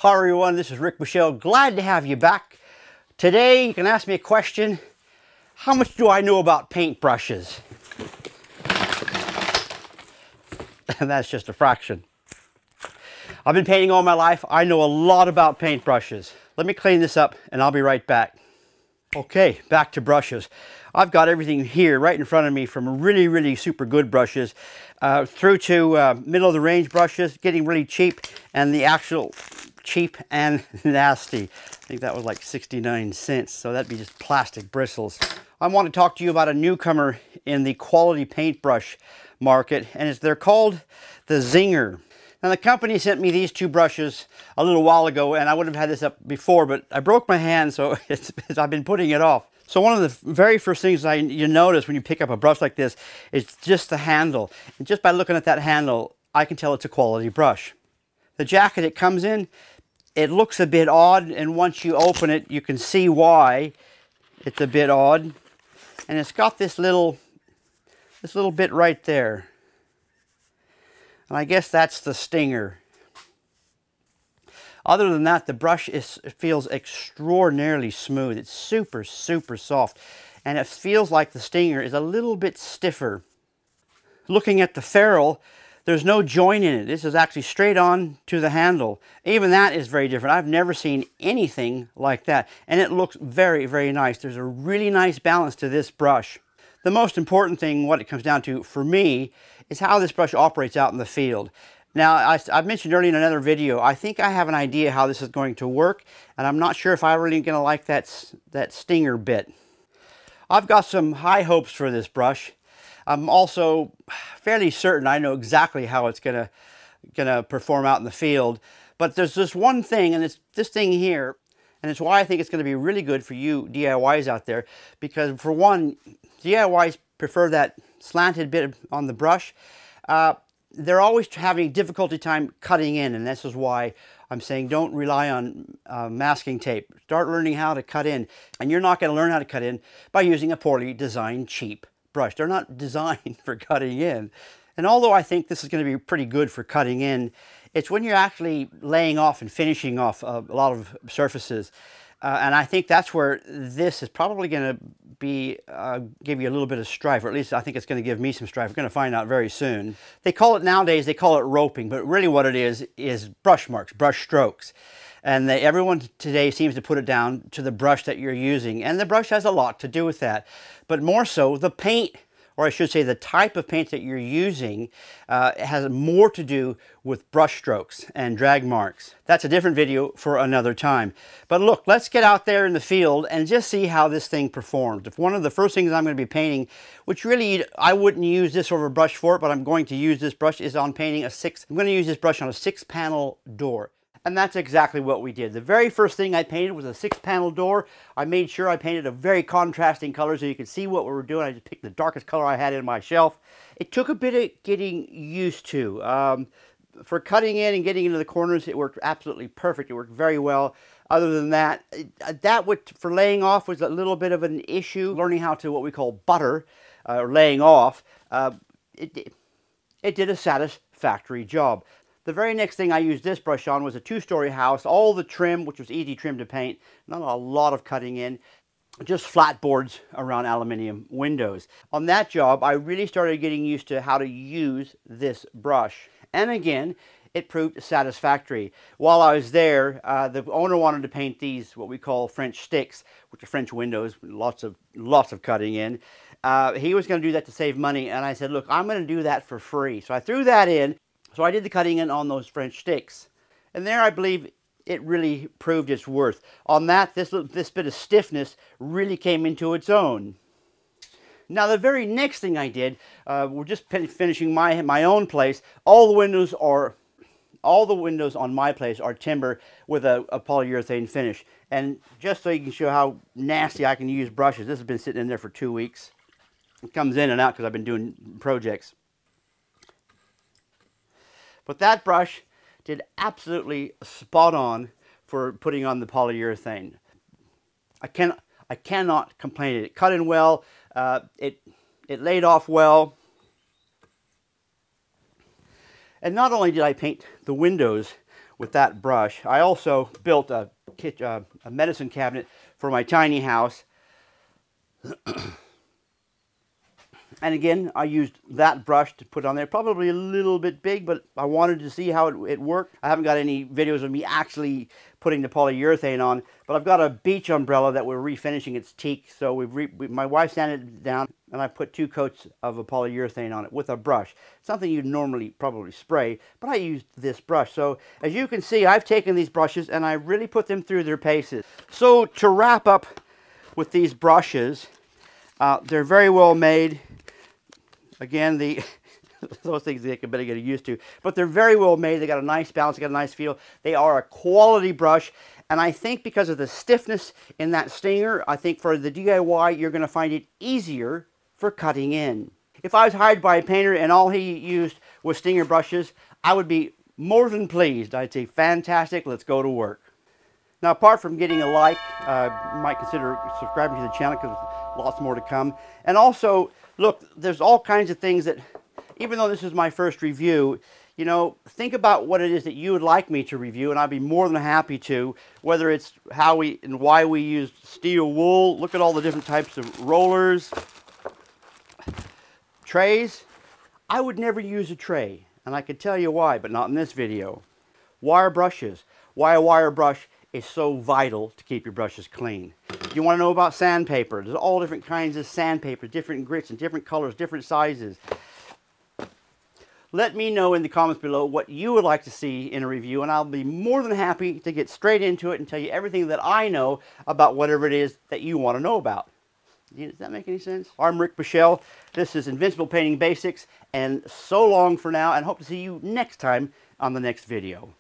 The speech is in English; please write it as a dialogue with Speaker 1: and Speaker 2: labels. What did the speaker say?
Speaker 1: Hi everyone, this is Rick Michelle. Glad to have you back. Today you can ask me a question. How much do I know about paintbrushes? And that's just a fraction. I've been painting all my life. I know a lot about paintbrushes. Let me clean this up and I'll be right back. Okay, back to brushes. I've got everything here right in front of me, from really super good brushes through to middle of the range brushes, getting really cheap, and the actual cheap and nasty. I think that was like 69 cents, so that'd be just plastic bristles. I want to talk to you about a newcomer in the quality paintbrush market, and they're called the Zinger. Now the company sent me these two brushes a little while ago, and I would have had this up before, but I broke my hand, so I've been putting it off. So one of the very first things you notice when you pick up a brush like this is just the handle. And just by looking at that handle, I can tell it's a quality brush. The jacket it comes in, it looks a bit odd, and once you open it, you can see why it's a bit odd. And it's got this little bit right there. And I guess that's the stinger. Other than that, the brush feels extraordinarily smooth. It's super soft. And it feels like the stinger is a little bit stiffer. Looking at the ferrule, there's no joint in it. This is actually straight on to the handle. Even that is very different. I've never seen anything like that. And it looks very nice. There's a really nice balance to this brush. The most important thing, what it comes down to for me, is how this brush operates out in the field. Now, I've mentioned earlier in another video, I think I have an idea how this is going to work, and I'm not sure if I'm really going to like that stinger bit. I've got some high hopes for this brush. I'm also fairly certain I know exactly how it's gonna perform out in the field. But there's this one thing, and it's this thing here, and it's why I think it's going to be really good for you DIYs out there. Because for one, DIYs prefer that slanted bit on the brush. They're always having difficulty time cutting in, and this is why I'm saying don't rely on masking tape. Start learning how to cut in, and you're not going to learn how to cut in by using a poorly designed cheap brush. They're not designed for cutting in. And although I think this is going to be pretty good for cutting in, it's when you're actually laying off and finishing off a lot of surfaces. And I think that's where this is probably going to be give you a little bit of strife, or at least I think it's going to give me some strife. We're going to find out very soon. They call it nowadays, they call it roping, but really what it is brush marks, brush strokes. And everyone today seems to put it down to the brush that you're using. And the brush has a lot to do with that. But more so, the paint, or I should say the type of paint that you're using, has more to do with brush strokes and drag marks. That's a different video for another time. But look, let's get out there in the field and just see how this thing performs. If one of the first things I'm going to be painting, which really I wouldn't use this over a brush for it, but I'm going to use this brush, is on painting I'm going to use this brush on a 6-panel door. And that's exactly what we did. The very first thing I painted was a 6-panel door. I made sure I painted a very contrasting color so you could see what we were doing. I just picked the darkest color I had in my shelf. It took a bit of getting used to. For cutting in and getting into the corners, it worked absolutely perfect. It worked very well. Other than that, for laying off was a little bit of an issue. Learning how to, what we call butter, or laying off, it did a satisfactory job. The very next thing I used this brush on was a 2-story house. All the trim, which was easy trim to paint, not a lot of cutting in, just flat boards around aluminum windows. On that job, I really started getting used to how to use this brush. And again, it proved satisfactory. While I was there, the owner wanted to paint these, what we call French sticks, which are French windows, lots of cutting in. He was going to do that to save money, and I said, look, I'm going to do that for free. So I threw that in. So I did the cutting in on those French sticks. And there I believe it really proved its worth. On that, this bit of stiffness really came into its own. Now the very next thing I did, we're just finishing my own place. All the windows on my place are timber with a polyurethane finish. And just so you can show how nasty I can use brushes, this has been sitting in there for 2 weeks. It comes in and out because I've been doing projects. But that brush did absolutely spot on for putting on the polyurethane. I cannot complain. It cut in well. It laid off well. And not only did I paint the windows with that brush. I also built a medicine cabinet for my tiny house. And again, I used that brush to put on there. Probably a little bit big, but I wanted to see how it worked. I haven't got any videos of me actually putting the polyurethane on, but I've got a beach umbrella that we're refinishing its teak. So my wife sanded it down, and I put 2 coats of a polyurethane on it with a brush. Something you'd normally probably spray, but I used this brush. So as you can see, I've taken these brushes and I really put them through their paces. So to wrap up with these brushes, they're very well made. Again, those things they can better get used to, but they're very well made. They got a nice balance, they got a nice feel. They are a quality brush, and I think because of the stiffness in that stinger, I think for the DIY, you're going to find it easier for cutting in. If I was hired by a painter and all he used was stinger brushes, I would be more than pleased. I'd say, fantastic, let's go to work. Now, apart from getting a like, you might consider subscribing to the channel because there's lots more to come. And also, look, there's all kinds of things that, even though this is my first review, you know, think about what it is that you would like me to review, and I'd be more than happy to, whether it's how we and why we use steel wool. Look at all the different types of rollers, trays. I would never use a tray, and I could tell you why, but not in this video. Wire brushes. Why a wire brush is so vital to keep your brushes clean. You want to know about sandpaper. There's all different kinds of sandpaper, different grits and different colors, different sizes. Let me know in the comments below what you would like to see in a review, and I'll be more than happy to get straight into it and tell you everything that I know about whatever it is that you want to know about. Does that make any sense? I'm Rick Bushell. This is Invincible Painting Basics, and so long for now, and hope to see you next time on the next video.